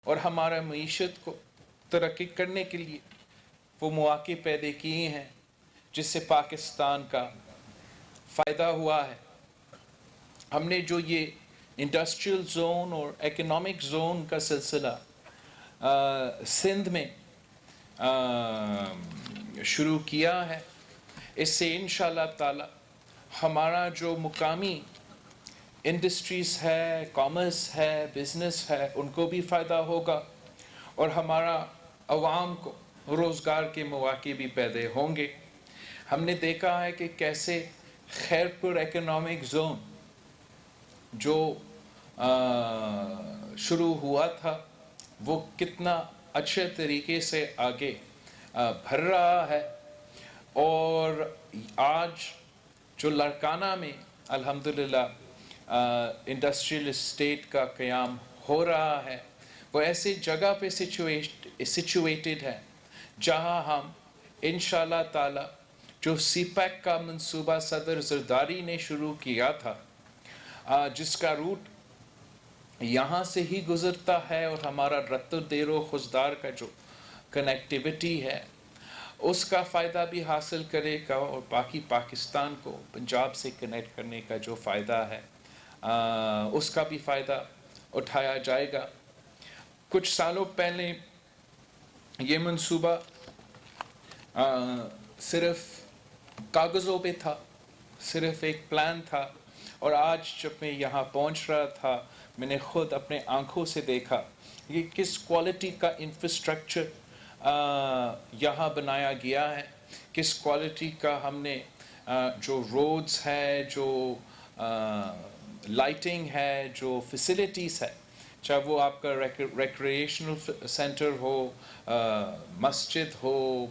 اور ہمارا معیشت کو ترقی کرنے کے لیے وہ مواقع پیدا کیے ہیں جس سے پاکستان کا فائدہ ہوا ہے. ہم نے جو یہ انڈسٹریل زون اور اکنامک زون کا سلسلہ سندھ میں شروع کیا ہے، اس سے انشاءاللہ تعالی ہمارا جو مقامی انڈسٹریز ہے، کامرس ہے، بزنس ہے، ان کو بھی فائدہ ہوگا اور ہمارا عوام کو روزگار کے مواقع بھی پیدا ہوں گے. ہم نے دیکھا ہے کہ کیسے خیرپور اکنامک زون جو شروع ہوا تھا وہ کتنا اچھے طریقے سے آگے بڑھ رہا ہے، اور آج جو لڑکانہ میں الحمدللہ انڈسٹریل اسٹیٹ کا قیام ہو رہا ہے، وہ ایسے جگہ پہ سچویٹڈ ہے جہاں ہم انشاءاللہ تعالی جو سی پیک کا منصوبہ صدر زرداری نے شروع کیا تھا، جس کا روٹ یہاں سے ہی گزرتا ہے اور ہمارا رتو دیر و خزدار کا جو کنیکٹیوٹی ہے اس کا فائدہ بھی حاصل کرے گا، اور باقی پاکستان کو پنجاب سے کنیکٹ کرنے کا جو فائدہ ہے اس کا بھی فائدہ اٹھایا جائے گا. کچھ سالوں پہلے یہ منصوبہ صرف کاغذوں پہ تھا، صرف ایک پلان تھا، اور آج جب میں یہاں پہنچ رہا تھا میں نے خود اپنے آنکھوں سے دیکھا کہ کس کوالٹی کا انفراسٹرکچر یہاں بنایا گیا ہے، کس کوالٹی کا ہم نے جو روڈز ہے، جو لائٹنگ ہے، جو فیسلٹیز ہے، چاہے وہ آپ کا ریکریشنل سینٹر ہو، مسجد ہو،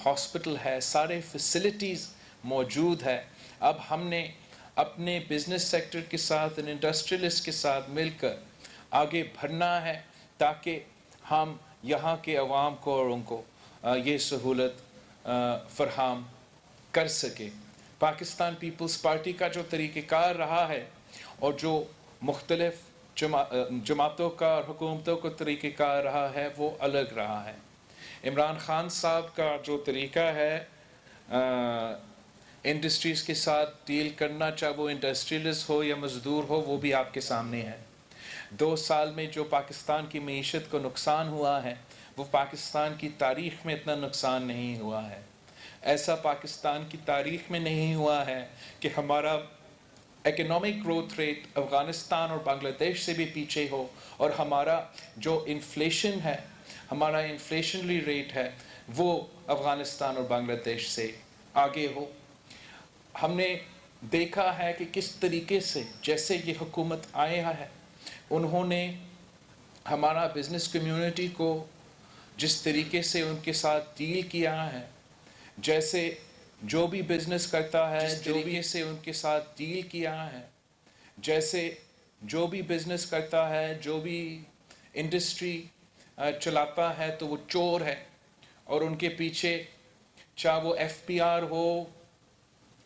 ہاسپٹل ہے، سارے فیسلٹیز موجود ہے. اب ہم نے اپنے بزنس سیکٹر کے ساتھ، انڈسٹریلسٹ کے ساتھ مل کر آگے بڑھنا ہے تاکہ ہم یہاں کے عوام کو اور ان کو یہ سہولت فراہم کر سکے. پاکستان پیپلز پارٹی کا جو طریقہ کار رہا ہے اور جو مختلف جماعتوں کا اور حکومتوں کا طریقہ کار رہا ہے وہ الگ رہا ہے. عمران خان صاحب کا جو طریقہ ہے انڈسٹریز کے ساتھ ڈیل کرنا، چاہے وہ انڈسٹریلسٹ ہو یا مزدور ہو، وہ بھی آپ کے سامنے ہے. 2 سال میں جو پاکستان کی معیشت کو نقصان ہوا ہے وہ پاکستان کی تاریخ میں اتنا نقصان نہیں ہوا ہے. ایسا پاکستان کی تاریخ میں نہیں ہوا ہے کہ ہمارا اکنامک گروتھ ریٹ افغانستان اور بنگلہ دیش سے بھی پیچھے ہو، اور ہمارا جو انفلیشن ہے، ہمارا انفلیشنری ریٹ ہے، وہ افغانستان اور بنگلہ دیش سے آگے ہو. ہم نے دیکھا ہے کہ کس طریقے سے جیسے یہ حکومت آیا ہے انہوں نے ہمارا بزنس کمیونٹی کو جس طریقے سے ان کے ساتھ ڈیل کیا ہے، جیسے جو بھی بزنس کرتا ہے جس طریقے سے ان کے ساتھ ڈیل کیا ہے، جیسے جو بھی بزنس کرتا ہے، جو بھی انڈسٹری چلاتا ہے تو وہ چور ہے، اور ان کے پیچھے چاہے وہ ایف پی آر ہو،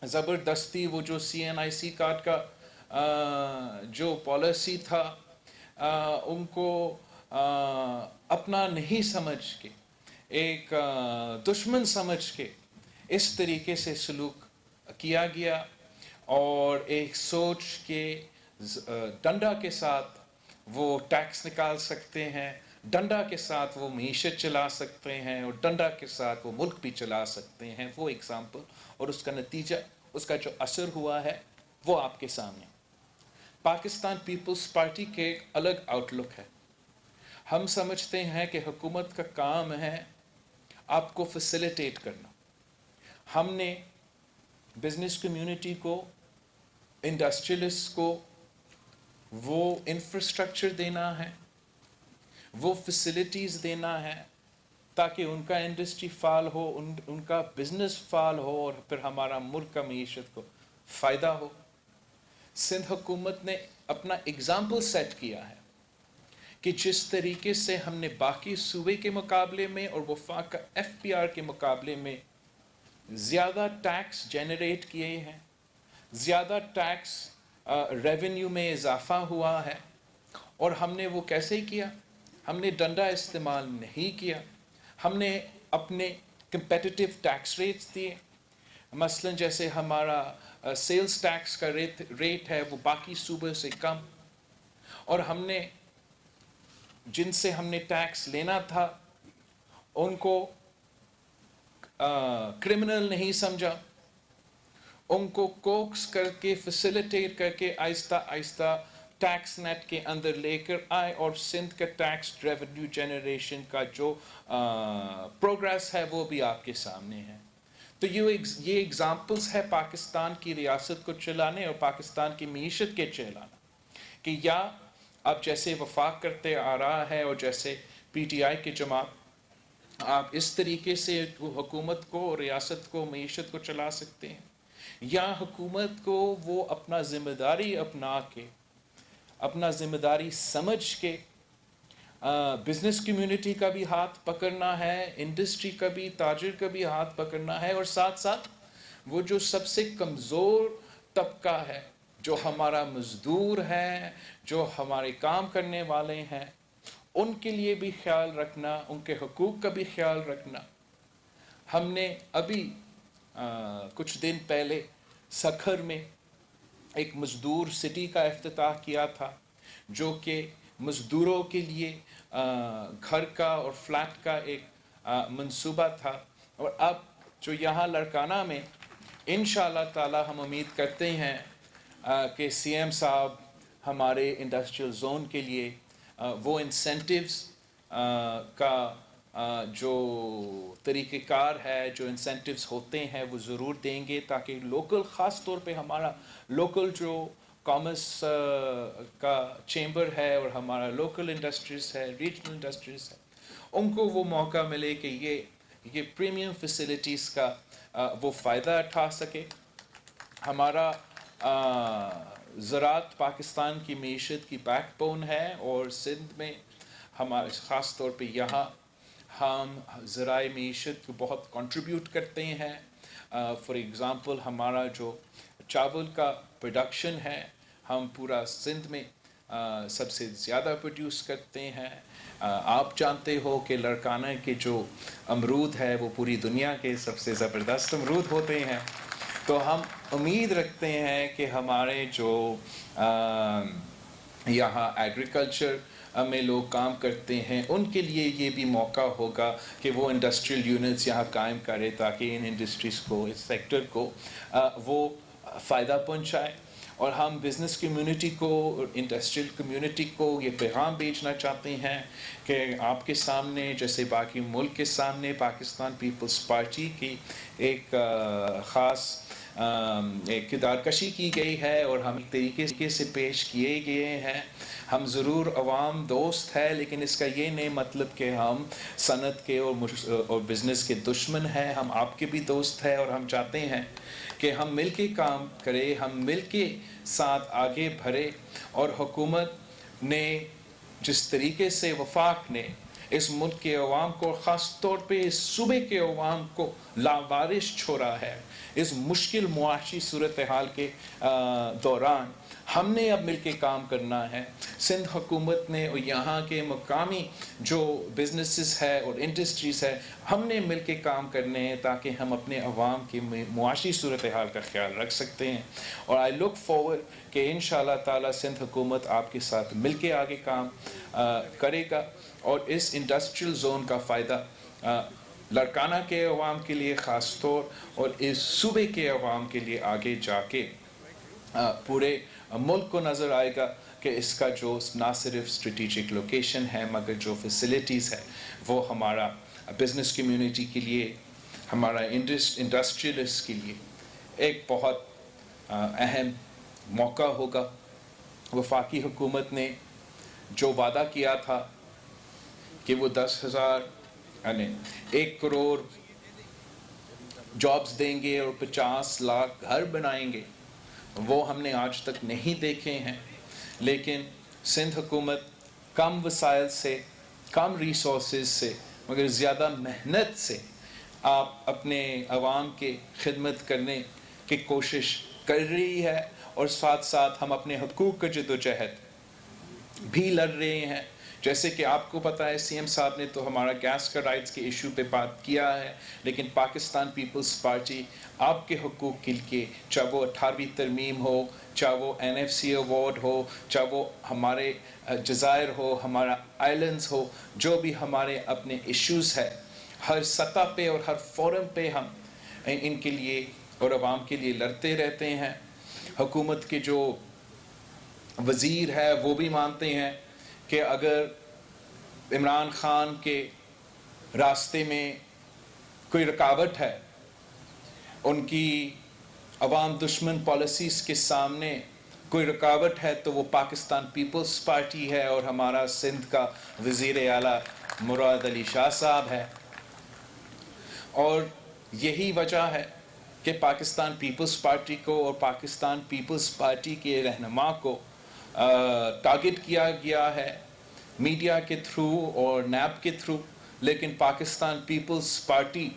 زبردستی وہ جو سی این آئی سی کارڈ کا جو پالیسی تھا ان کو اپنا نہیں سمجھ کے، ایک دشمن سمجھ کے اس طریقے سے سلوک کیا گیا، اور ایک سوچ کے ڈنڈا کے ساتھ وہ ٹیکس نکال سکتے ہیں، ڈنڈا کے ساتھ وہ معیشت چلا سکتے ہیں، اور ڈنڈا کے ساتھ وہ ملک بھی چلا سکتے ہیں. وہ ایگزامپل اور اس کا نتیجہ، اس کا جو اثر ہوا ہے وہ آپ کے سامنے. پاکستان پیپلز پارٹی کے ایک الگ آؤٹ لک ہے. ہم سمجھتے ہیں کہ حکومت کا کام ہے آپ کو فیسیلیٹیٹ کرنا. ہم نے بزنس کمیونٹی کو، انڈسٹریلسٹ کو وہ انفراسٹرکچر دینا ہے، وہ فیسلٹیز دینا ہے تاکہ ان کا انڈسٹری فعال ہو، ان کا بزنس فعال ہو، اور پھر ہمارا ملک کا معیشت کو فائدہ ہو. سندھ حکومت نے اپنا اگزامپل سیٹ کیا ہے کہ جس طریقے سے ہم نے باقی صوبے کے مقابلے میں اور وفاق کا ایف پی آر کے مقابلے میں زیادہ ٹیکس جنریٹ کیے ہیں، زیادہ ٹیکس ریونیو میں اضافہ ہوا ہے، اور ہم نے وہ کیسے کیا؟ ہم نے ڈنڈا استعمال نہیں کیا. ہم نے اپنے کمپیٹیٹیو ٹیکس ریٹس دیے. مثلا جیسے ہمارا سیلز ٹیکس کا ریٹ ہے وہ باقی صوبوں سے کم, اور ہم نے جن سے ہم نے ٹیکس لینا تھا ان کو کرمنل نہیں سمجھا, ان کو کوکس کر کے فیسیلیٹیٹ کر کے آہستہ آہستہ ٹیکس نیٹ کے اندر لے کر آئے, اور سندھ کا ٹیکس ریونیو جنریشن کا جو پروگریس ہے وہ بھی آپ کے سامنے ہے. تو یہ ایگزامپلس ہے پاکستان کی ریاست کو چلانے اور پاکستان کی معیشت کے چلانا, کہ یا اب جیسے وفاق کرتے آ رہا ہے اور جیسے پی ٹی آئی کی جماعت, آپ اس طریقے سے حکومت کو, ریاست کو, معیشت کو چلا سکتے ہیں, یا حکومت کو وہ اپنا ذمہ داری اپنا کے, اپنا ذمہ داری سمجھ کے بزنس کمیونٹی کا بھی ہاتھ پکڑنا ہے, انڈسٹری کا بھی, تاجر کا بھی ہاتھ پکڑنا ہے, اور ساتھ ساتھ وہ جو سب سے کمزور طبقہ ہے, جو ہمارا مزدور ہے, جو ہمارے کام کرنے والے ہیں, ان کے لیے بھی خیال رکھنا, ان کے حقوق کا بھی خیال رکھنا. ہم نے ابھی کچھ دن پہلے سکھر میں ایک مزدور سٹی کا افتتاح کیا تھا, جو کہ مزدوروں کے لیے گھر کا اور فلیٹ کا ایک منصوبہ تھا. اور اب جو یہاں لڑکانہ میں انشاءاللہ تعالی ہم امید کرتے ہیں کہ سی ایم صاحب ہمارے انڈسٹریل زون کے لیے وہ انسینٹیوز کا جو طریقہ کار ہے, جو انسینٹیوز ہوتے ہیں وہ ضرور دیں گے, تاکہ لوکل, خاص طور پہ ہمارا لوکل جو کامرس کا چیمبر ہے اور ہمارا لوکل انڈسٹریز ہے, ریجنل انڈسٹریز ہے, ان کو وہ موقع ملے کہ یہ پریمیم فیسلٹیز کا وہ فائدہ اٹھا سکے. ہمارا زراعت پاکستان کی معیشت کی بیک بون ہے, اور سندھ میں ہمارے خاص طور پہ یہاں ہم ذرائع معیشت کو بہت کنٹریبیوٹ کرتے ہیں. فار ایگزامپل ہمارا جو چاول کا پروڈکشن ہے, ہم پورا سندھ میں سب سے زیادہ پروڈیوس کرتے ہیں. آپ جانتے ہو کہ لڑکانہ کے جو امرود ہے وہ پوری دنیا کے سب سے زبردست امرود ہوتے ہیں. تو ہم امید رکھتے ہیں کہ ہمارے جو یہاں ایگریکلچر میں لوگ کام کرتے ہیں ان کے لیے یہ بھی موقع ہوگا کہ وہ انڈسٹریل یونٹس یہاں قائم کرے, تاکہ ان انڈسٹریز کو, اس سیکٹر کو وہ فائدہ پہنچائے. اور ہم بزنس کمیونٹی کو, انڈسٹریل کمیونٹی کو یہ پیغام بھیجنا چاہتے ہیں کہ آپ کے سامنے, جیسے باقی ملک کے سامنے, پاکستان پیپلز پارٹی کی ایک خاص ایک کردار کشی کی گئی ہے, اور ہم ایک طریقے سے پیش کیے گئے ہیں. ہم ضرور عوام دوست ہے, لیکن اس کا یہ نہیں مطلب کہ ہم صنعت کے اور بزنس کے دشمن ہیں. ہم آپ کے بھی دوست ہیں, اور ہم چاہتے ہیں کہ ہم مل کے کام کریں, ہم مل کے ساتھ آگے بڑھیں. اور حکومت نے جس طریقے سے, وفاق نے اس ملک کے عوام کو, خاص طور پہ اس صوبے کے عوام کو لاوارث چھوڑا ہے اس مشکل معاشی صورتحال کے دوران, ہم نے اب مل کے کام کرنا ہے. سندھ حکومت نے اور یہاں کے مقامی جو بزنسز ہے اور انڈسٹریز ہے, ہم نے مل کے کام کرنے ہیں تاکہ ہم اپنے عوام کی معاشی صورتحال کا خیال رکھ سکتے ہیں. اور آئی لک فارورڈ کہ انشاءاللہ تعالی سندھ حکومت آپ کے ساتھ مل کے آگے کام کرے گا, اور اس انڈسٹریل زون کا فائدہ لڑکانہ کے عوام کے لیے خاص طور, اور اس صوبے کے عوام کے لیے آگے جا کے پورے ملک کو نظر آئے گا کہ اس کا جو نہ صرف اسٹریٹجک لوکیشن ہے, مگر جو فیسلٹیز ہے وہ ہمارا بزنس کمیونٹی کے لیے, ہمارا انڈسٹریلسٹ کے لیے ایک بہت اہم موقع ہوگا. وفاقی حکومت نے جو وعدہ کیا تھا کہ وہ 10,000 یعنی 1 کروڑ جابز دیں گے اور 50 لاکھ گھر بنائیں گے, وہ ہم نے آج تک نہیں دیکھے ہیں. لیکن سندھ حکومت کم وسائل سے, کم ریسورسز سے, مگر زیادہ محنت سے آپ اپنے عوام کے خدمت کرنے کی کوشش کر رہی ہے, اور ساتھ ساتھ ہم اپنے حقوق کا جدوجہد بھی لڑ رہے ہیں, جیسے کہ آپ کو پتہ ہے سی ایم صاحب نے تو ہمارا گیس کا رائٹس کے ایشو پہ بات کیا ہے، لیکن پاکستان پیپلز پارٹی آپ کے حقوق کے لیے، چاہے وہ 18ویں ترمیم ہو، چاہے وہ NFC ایوارڈ ہو، چاہے وہ ہمارے جزائر ہو، ہمارا آئلینڈز ہو، جو بھی ہمارے اپنے ایشوز ہے، ہر سطح پہ اور ہر فورم پہ ہم ان کے لیے اور عوام کے لیے لڑتے رہتے ہیں۔ حکومت کے جو وزیر ہے وہ بھی مانتے ہیں کہ اگر عمران خان کے راستے میں کوئی رکاوٹ ہے، ان کی عوام دشمن پالیسیز کے سامنے کوئی رکاوٹ ہے، تو وہ پاکستان پیپلز پارٹی ہے اور ہمارا سندھ کا وزیر اعلیٰ مراد علی شاہ صاحب ہے۔ اور یہی وجہ ہے کہ پاکستان پیپلز پارٹی کو اور پاکستان پیپلز پارٹی کے رہنما کو ٹارگٹ کیا گیا ہے میڈیا کے تھرو اور نیب کے تھرو، لیکن پاکستان پیپلز پارٹی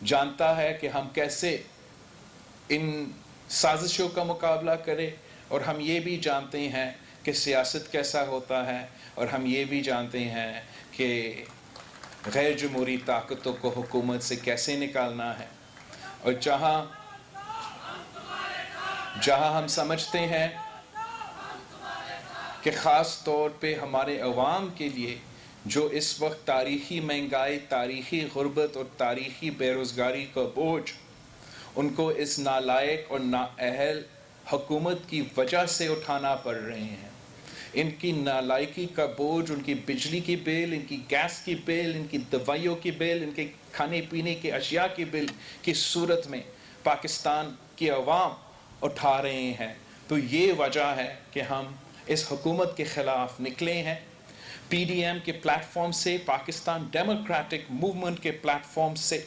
جانتا ہے کہ ہم کیسے ان سازشوں کا مقابلہ کریں، اور ہم یہ بھی جانتے ہیں کہ سیاست کیسا ہوتا ہے، اور ہم یہ بھی جانتے ہیں کہ غیر جمہوری طاقتوں کو حکومت سے کیسے نکالنا ہے۔ اور جہاں ہم سمجھتے ہیں کہ خاص طور پہ ہمارے عوام کے لیے جو اس وقت تاریخی مہنگائی، تاریخی غربت اور تاریخی بے روزگاری کا بوجھ ان کو اس نالائق اور نااہل حکومت کی وجہ سے اٹھانا پڑ رہے ہیں، ان کی نالائقی کا بوجھ، ان کی بجلی کی بل، ان کی گیس کی بل، ان کی دوائیوں کی بل، ان کے کھانے پینے کے اشیاء کی بل کی صورت میں پاکستان کی عوام اٹھا رہے ہیں۔ تو یہ وجہ ہے کہ ہم اس حکومت کے خلاف نکلے ہیں۔ پی ڈی ایم کے پلیٹ فارم سے، پاکستان ڈیموکریٹک موومنٹ کے پلیٹ فارم سے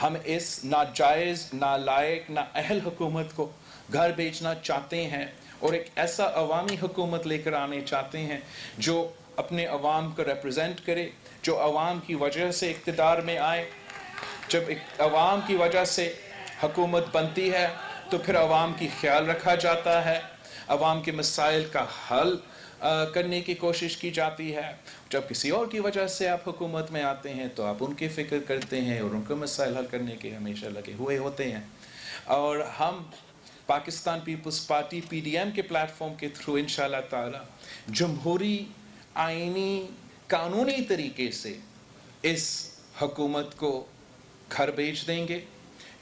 ہم اس ناجائز، نالائق، نااہل حکومت کو گھر بھیجنا چاہتے ہیں، اور ایک ایسا عوامی حکومت لے کر آنے چاہتے ہیں جو اپنے عوام کو ریپرزینٹ کرے، جو عوام کی وجہ سے اقتدار میں آئے۔ جب عوام کی وجہ سے حکومت بنتی ہے تو پھر عوام کی خیال رکھا جاتا ہے، عوام کے مسائل کا حل کرنے کی کوشش کی جاتی ہے۔ جب کسی اور کی وجہ سے آپ حکومت میں آتے ہیں تو آپ ان کی فکر کرتے ہیں اور ان کو مسائل حل کرنے کے ہمیشہ لگے ہوئے ہوتے ہیں۔ اور ہم Pakistan Peoples Party P D M کے پلیٹ فارم کے تھرو انشاءاللہ تعالی جمہوری، آئینی، قانونی طریقے سے اس حکومت کو گھر بھیج دیں گے۔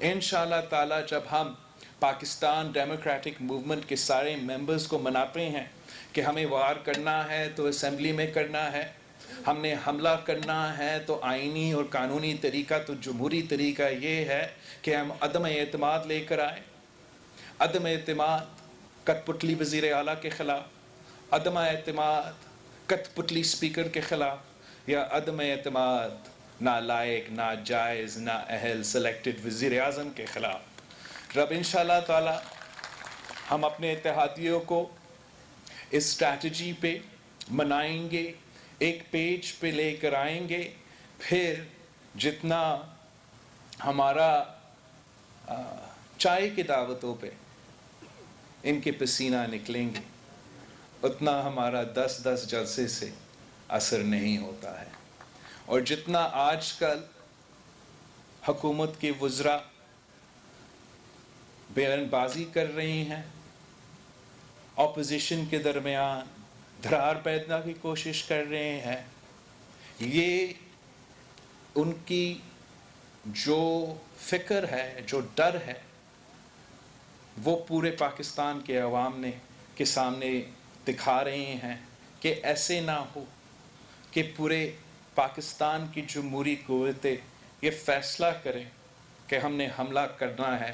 انشاءاللہ تعالی جب ہم پاکستان ڈیموکریٹک موومنٹ کے سارے ممبرز کو مناتے ہیں کہ ہمیں وار کرنا ہے تو اسمبلی میں کرنا ہے، ہم نے حملہ کرنا ہے تو آئینی اور قانونی طریقہ، تو جمہوری طریقہ یہ ہے کہ ہم عدم اعتماد لے کر آئیں۔ عدم اعتماد کٹ پتلی وزیر اعلیٰ کے خلاف، عدم اعتماد کٹ پتلی اسپیکر کے خلاف، یا عدم اعتماد نالائق، ناجائز، نااہل سلیکٹڈ وزیر اعظم کے خلاف۔ رب انشاءاللہ تعالی ہم اپنے اتحادیوں کو اس اسٹریٹجی پہ منائیں گے، ایک پیج پہ لے کر آئیں گے، پھر جتنا ہمارا چائے کی دعوتوں پہ ان کے پسینہ نکلیں گے، اتنا ہمارا 10 جلسے سے اثر نہیں ہوتا ہے۔ اور جتنا آج کل حکومت کے وزراء بیان بازی کر رہی ہیں، اپوزیشن کے درمیان دھرار پیدا کی کوشش کر رہے ہیں، یہ ان کی جو فکر ہے، جو ڈر ہے، وہ پورے پاکستان کے عوام کے سامنے دکھا رہے ہیں کہ ایسے نہ ہو کہ پورے پاکستان کی جمہوری قوتیں یہ فیصلہ کریں کہ ہم نے حملہ کرنا ہے۔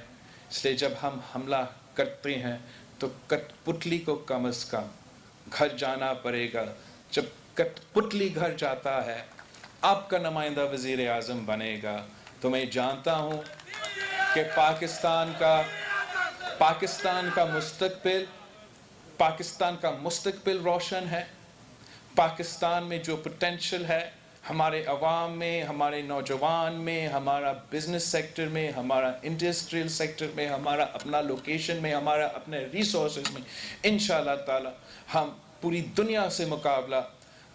اس لیے جب ہم حملہ کرتے ہیں تو کٹ پتلی کو کم از کم گھر جانا پڑے گا۔ جب کٹ پتلی گھر جاتا ہے، آپ کا نمائندہ وزیر اعظم بنے گا، تو میں جانتا ہوں کہ پاکستان کا مستقبل روشن ہے۔ پاکستان میں جو پوٹینشل ہے، ہمارے عوام میں، ہمارے نوجوان میں، ہمارا بزنس سیکٹر میں، ہمارا انڈسٹریل سیکٹر میں، ہمارا اپنا لوکیشن میں، ہمارا اپنے ریسورسز میں، انشاءاللہ تعالی ہم پوری دنیا سے مقابلہ